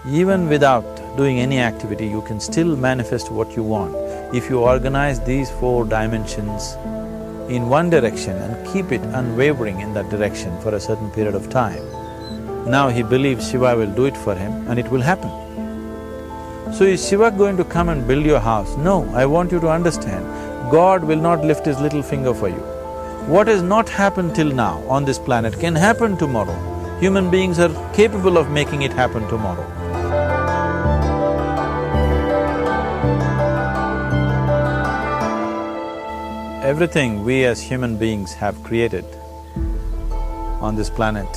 Even without doing any activity, you can still manifest what you want if you organize these 4 dimensions in one direction and keep it unwavering in that direction for a certain period of time. Now he believes Shiva will do it for him and it will happen. So is Shiva going to come and build your house? No, I want you to understand, God will not lift his little finger for you. What has not happened till now on this planet can happen tomorrow. Human beings are capable of making it happen tomorrow. Everything we as human beings have created on this planet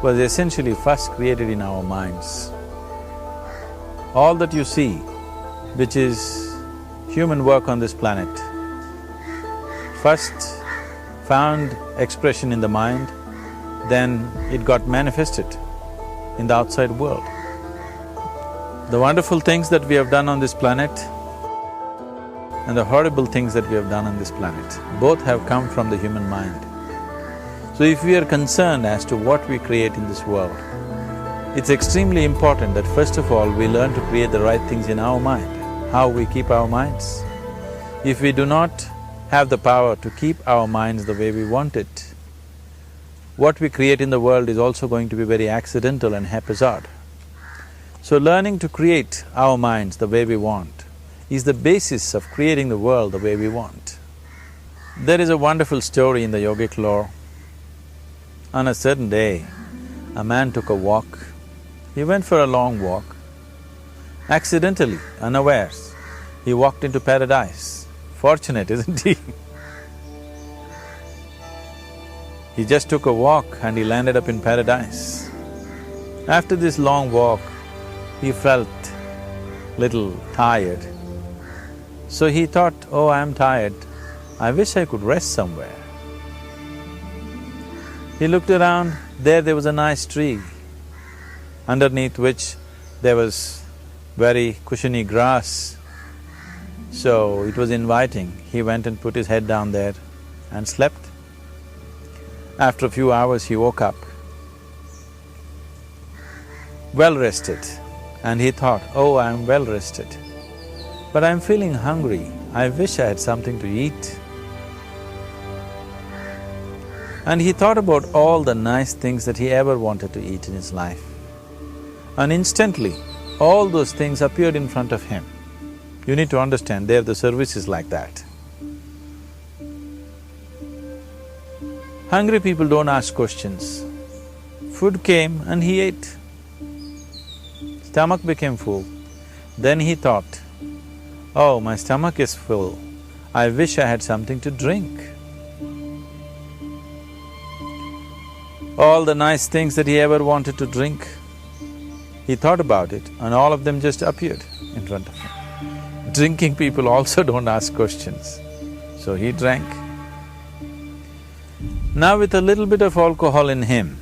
was essentially first created in our minds. All that you see, which is human work on this planet, first found expression in the mind, then it got manifested in the outside world. The wonderful things that we have done on this planet and the horrible things that we have done on this planet, both have come from the human mind. So if we are concerned as to what we create in this world, it's extremely important that first of all we learn to create the right things in our mind. How we keep our minds? If we do not have the power to keep our minds the way we want it, what we create in the world is also going to be very accidental and haphazard. So learning to create our minds the way we want is the basis of creating the world the way we want. There is a wonderful story in the yogic lore. On a certain day, a man took a walk. He went for a long walk. Accidentally, unawares, he walked into paradise. Fortunate, isn't he? He just took a walk and he landed up in paradise. After this long walk, he felt little tired. So he thought, oh, I'm tired, I wish I could rest somewhere. He looked around, there was a nice tree, underneath which there was very cushiony grass. So it was inviting. He went and put his head down there and slept. After a few hours he woke up, well rested, and he thought, oh, I'm well rested, but I'm feeling hungry, I wish I had something to eat. And he thought about all the nice things that he ever wanted to eat in his life. And instantly, all those things appeared in front of him. You need to understand, there the service is like that. Hungry people don't ask questions. Food came and he ate. Stomach became full. Then he thought, oh, my stomach is full, I wish I had something to drink. All the nice things that he ever wanted to drink, he thought about it and all of them just appeared in front of him. Drinking people also don't ask questions, so he drank. Now with a little bit of alcohol in him,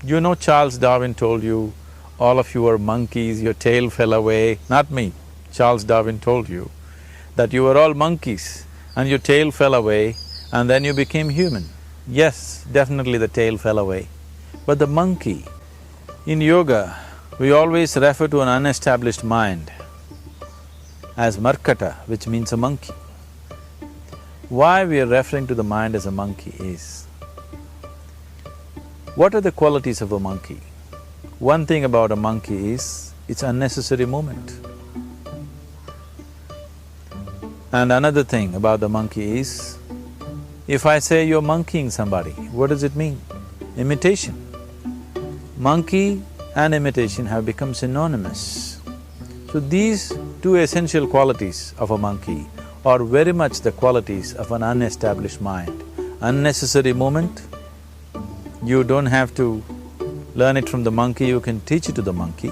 you know Charles Darwin told you, all of you are monkeys, your tail fell away. Not me, Charles Darwin told you that you were all monkeys and your tail fell away and then you became human. Yes, definitely the tail fell away. But the monkey, in yoga, we always refer to an unestablished mind as Markata, which means a monkey. Why we are referring to the mind as a monkey is, what are the qualities of a monkey? One thing about a monkey is, it's unnecessary movement. And another thing about the monkey is, if I say you're monkeying somebody, what does it mean? Imitation. Monkey and imitation have become synonymous. So these two essential qualities of a monkey are very much the qualities of an unestablished mind. Unnecessary movement, you don't have to learn it from the monkey, you can teach it to the monkey.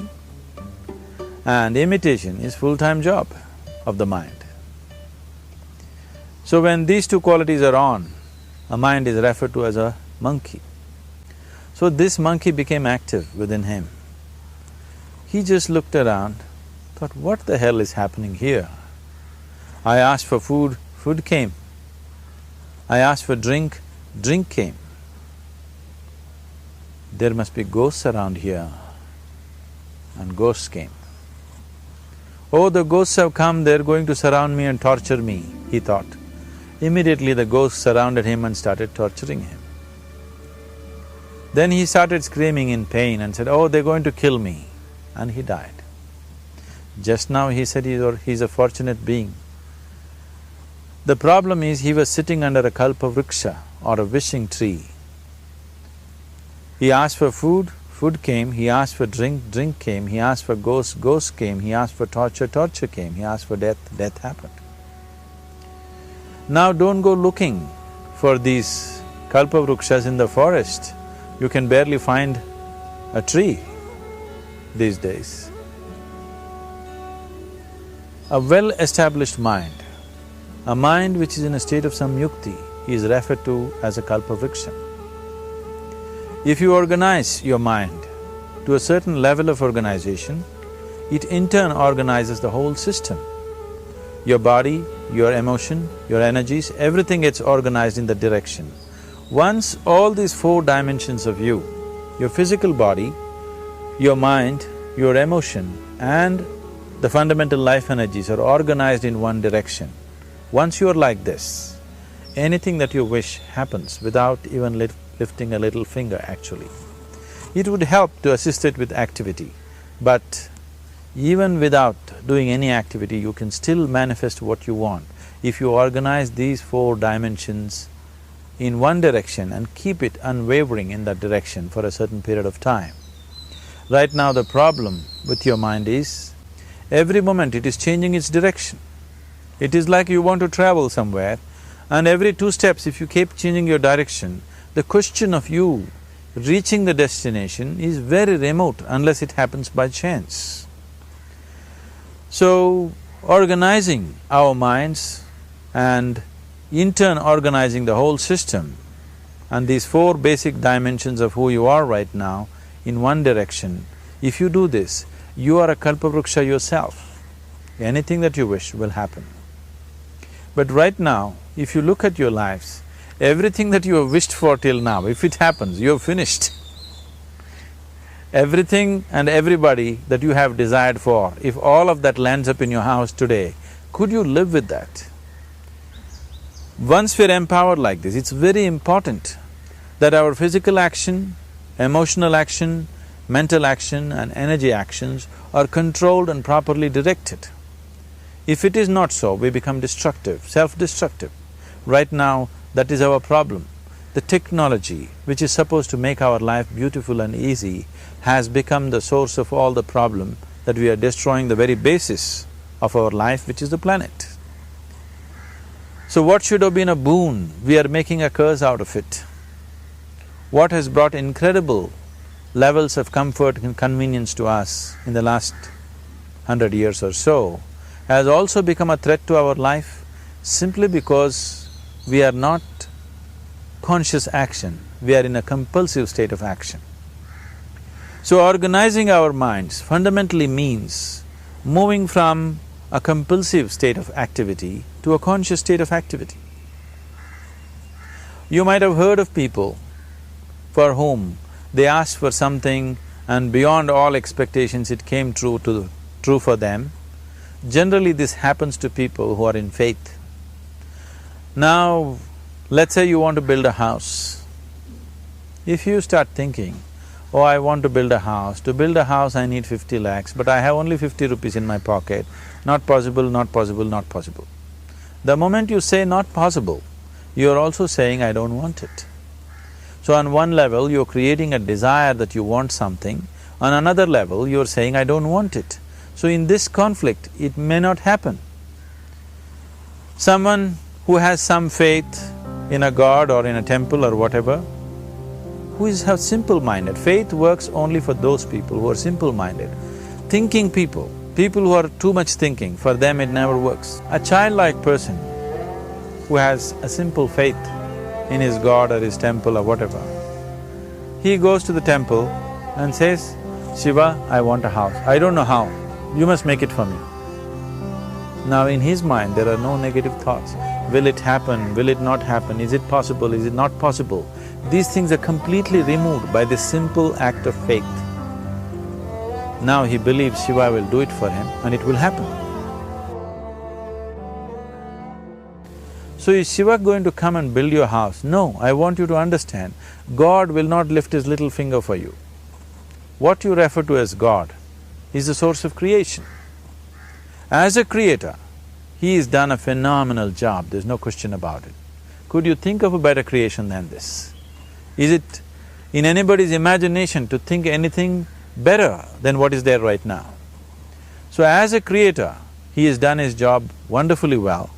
And imitation is full-time job of the mind. So when these two qualities are on, a mind is referred to as a monkey. So this monkey became active within him. He just looked around, thought, what the hell is happening here? I asked for food, food came. I asked for drink, drink came. There must be ghosts around here. and ghosts came. Oh, the ghosts have come, they're going to surround me and torture me, he thought. Immediately the ghosts surrounded him and started torturing him. Then he started screaming in pain and said, oh, they're going to kill me, and he died. Just now he said he's a fortunate being. The problem is he was sitting under a kalpavriksha or a wishing tree. He asked for food, food came, he asked for drink, drink came, he asked for ghost, ghost came, he asked for torture, torture came, he asked for death, death happened. Now don't go looking for these kalpavrukshas in the forest. You can barely find a tree these days. A well-established mind, a mind which is in a state of samyukti, is referred to as a kalpavriksha. If you organize your mind to a certain level of organization, it in turn organizes the whole system. Your body, your emotion, your energies, everything gets organized in that direction. Once all these four dimensions of you, your physical body, your mind, your emotion and the fundamental life energies are organized in one direction, once you are like this, anything that you wish happens without even lifting a little finger actually. It would help to assist it with activity, but even without doing any activity, you can still manifest what you want if you organize these four dimensions in one direction and keep it unwavering in that direction for a certain period of time. Right now the problem with your mind is, every moment it is changing its direction. It is like you want to travel somewhere and every 2 steps if you keep changing your direction, the question of you reaching the destination is very remote unless it happens by chance. So, organizing our minds and in turn organizing the whole system and these four basic dimensions of who you are right now in one direction, if you do this, you are a kalpavruksha yourself. Anything that you wish will happen. But right now, if you look at your lives, everything that you have wished for till now, if it happens, you have finished. Everything and everybody that you have desired for, if all of that lands up in your house today, could you live with that? Once we're empowered like this, it's very important that our physical action, emotional action, mental action and energy actions are controlled and properly directed. If it is not so, we become destructive, self-destructive. Right now, that is our problem. The technology, which is supposed to make our life beautiful and easy, has become the source of all the problem that we are destroying the very basis of our life, which is the planet. So what should have been a boon, we are making a curse out of it. What has brought incredible levels of comfort and convenience to us in the last 100 years or so has also become a threat to our life simply because we are not conscious action, we are in a compulsive state of action. So organizing our minds fundamentally means moving from a compulsive state of activity to a conscious state of activity. You might have heard of people for whom they asked for something and beyond all expectations it came true for them. Generally this happens to people who are in faith. Now, let's say you want to build a house. If you start thinking, oh, I want to build a house, to build a house I need 50 lakhs, but I have only 50 rupees in my pocket, not possible, not possible, not possible. The moment you say not possible, you are also saying, I don't want it. So on one level, you're creating a desire that you want something, on another level, you're saying, I don't want it. So in this conflict, it may not happen. Someone who has some faith in a god or in a temple or whatever, who is simple-minded. Faith works only for those people who are simple-minded. Thinking people, people who are too much thinking, for them it never works. A childlike person who has a simple faith in his god or his temple or whatever, he goes to the temple and says, Shiva, I want a house. I don't know how, you must make it for me. Now in his mind there are no negative thoughts. Will it happen? Will it not happen? Is it possible? Is it not possible? These things are completely removed by this simple act of faith. Now he believes Shiva will do it for him and it will happen. So is Shiva going to come and build your house? No, I want you to understand, God will not lift his little finger for you. What you refer to as God is the source of creation. As a creator, he has done a phenomenal job, there's no question about it. Could you think of a better creation than this? Is it in anybody's imagination to think anything better than what is there right now? So as a creator, he has done his job wonderfully well.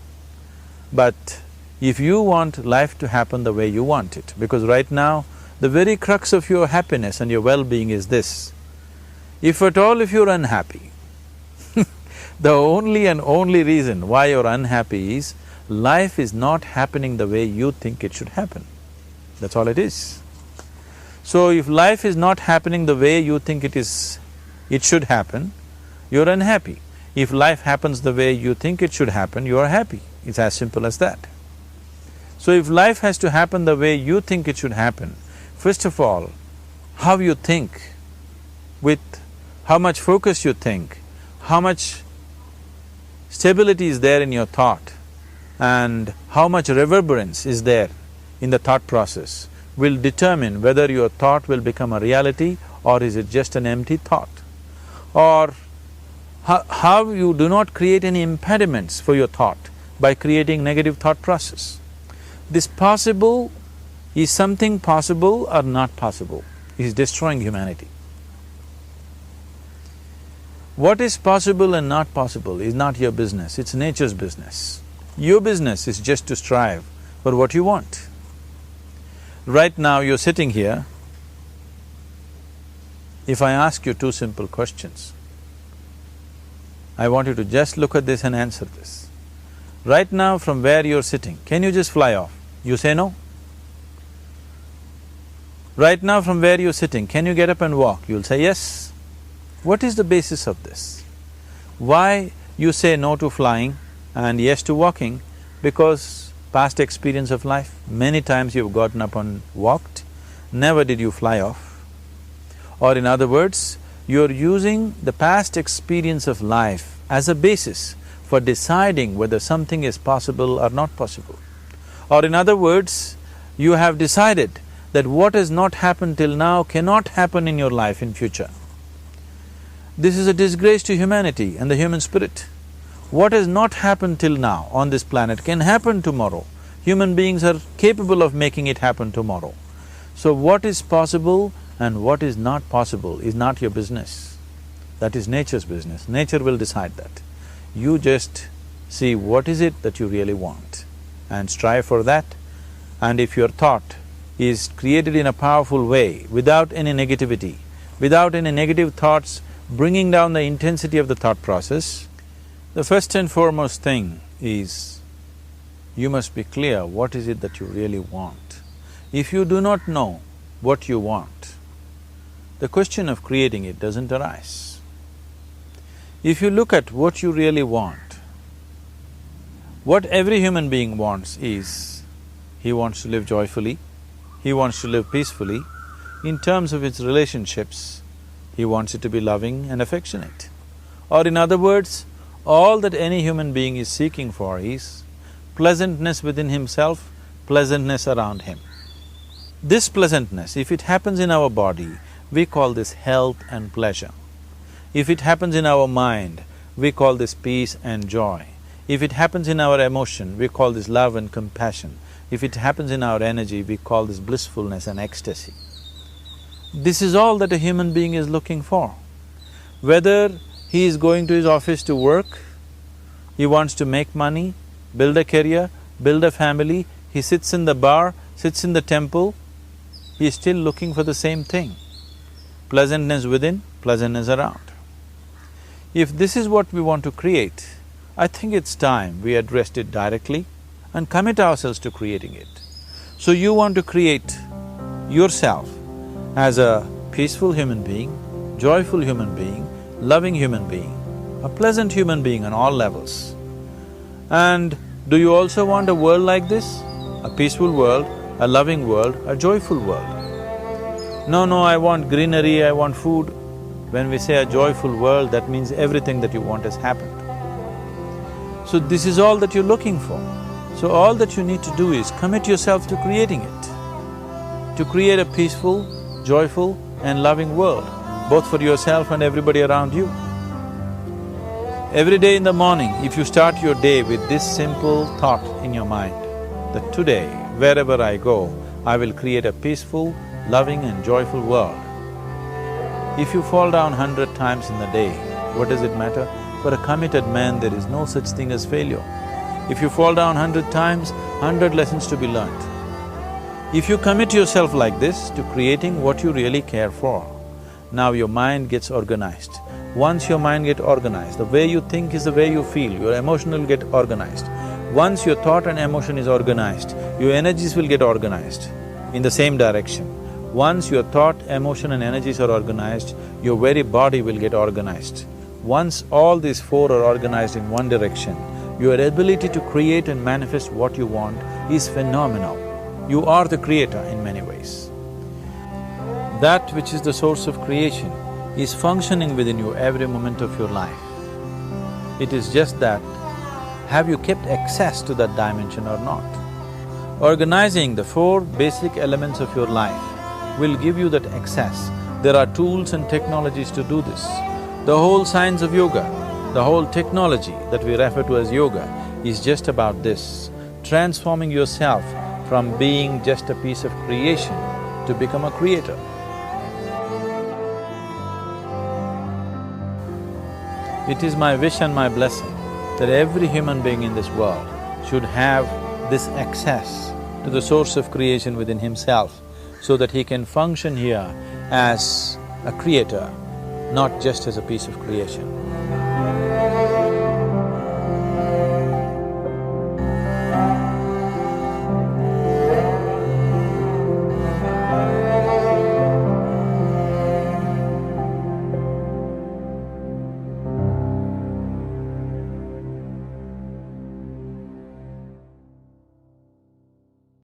But if you want life to happen the way you want it, because right now, the very crux of your happiness and your well-being is this: if at all if you're unhappy, the only and only reason why you're unhappy is life is not happening the way you think it should happen. That's all it is. So if life is not happening the way you think it should happen, you're unhappy. If life happens the way you think it should happen, you are happy. It's as simple as that. So if life has to happen the way you think it should happen, first of all, how you think, with how much focus you think, how much stability is there in your thought, and how much reverberance is there in the thought process will determine whether your thought will become a reality or is it just an empty thought. Or how you do not create any impediments for your thought by creating negative thought process. This possible is something possible or not possible, is destroying humanity. What is possible and not possible is not your business, it's nature's business. Your business is just to strive for what you want. Right now you're sitting here, if I ask you two simple questions, I want you to just look at this and answer this. Right now from where you're sitting, can you just fly off? You say no. Right now from where you're sitting, can you get up and walk? You'll say yes. What is the basis of this? Why you say no to flying and yes to walking? Because past experience of life, many times you've gotten up and walked, never did you fly off. Or in other words, you're using the past experience of life as a basis for deciding whether something is possible or not possible. Or in other words, you have decided that what has not happened till now cannot happen in your life in future. This is a disgrace to humanity and the human spirit. What has not happened till now on this planet can happen tomorrow. Human beings are capable of making it happen tomorrow. So what is possible and what is not possible is not your business. That is nature's business. Nature will decide that. You just see what is it that you really want and strive for that. And if your thought is created in a powerful way, without any negativity, without any negative thoughts bringing down the intensity of the thought process, the first and foremost thing is you must be clear what is it that you really want. If you do not know what you want, the question of creating it doesn't arise. If you look at what you really want, what every human being wants is, he wants to live joyfully, he wants to live peacefully. In terms of its relationships, he wants it to be loving and affectionate. Or in other words, all that any human being is seeking for is pleasantness within himself, pleasantness around him. This pleasantness, if it happens in our body, we call this health and pleasure. If it happens in our mind, we call this peace and joy. If it happens in our emotion, we call this love and compassion. If it happens in our energy, we call this blissfulness and ecstasy. This is all that a human being is looking for. Whether he is going to his office to work, he wants to make money, build a career, build a family, he sits in the bar, sits in the temple, he is still looking for the same thing. Pleasantness within, pleasantness around. If this is what we want to create, I think it's time we addressed it directly and commit ourselves to creating it. So you want to create yourself as a peaceful human being, joyful human being, loving human being, a pleasant human being on all levels. And do you also want a world like this? A peaceful world, a loving world, a joyful world? No, I want greenery, I want food. When we say a joyful world, that means everything that you want has happened. So this is all that you're looking for. So all that you need to do is commit yourself to creating it, to create a peaceful, joyful and loving world, both for yourself and everybody around you. Every day in the morning, if you start your day with this simple thought in your mind, that today, wherever I go, I will create a peaceful, loving and joyful world. If you fall down 100 times in the day, what does it matter? For a committed man, there is no such thing as failure. If you fall down 100 times, 100 lessons to be learnt. If you commit yourself like this to creating what you really care for, now your mind gets organized. Once your mind gets organized, the way you think is the way you feel, your emotion will get organized. Once your thought and emotion is organized, your energies will get organized in the same direction. Once your thought, emotion and energies are organized, your very body will get organized. Once all these four are organized in one direction, your ability to create and manifest what you want is phenomenal. You are the creator in many ways. That which is the source of creation is functioning within you every moment of your life. It is just that, have you kept access to that dimension or not? Organizing the four basic elements of your life will give you that access. There are tools and technologies to do this. The whole science of yoga, the whole technology that we refer to as yoga is just about this, transforming yourself from being just a piece of creation to become a creator. It is my wish and my blessing that every human being in this world should have this access to the source of creation within himself so that he can function here as a creator, not just as a piece of creation.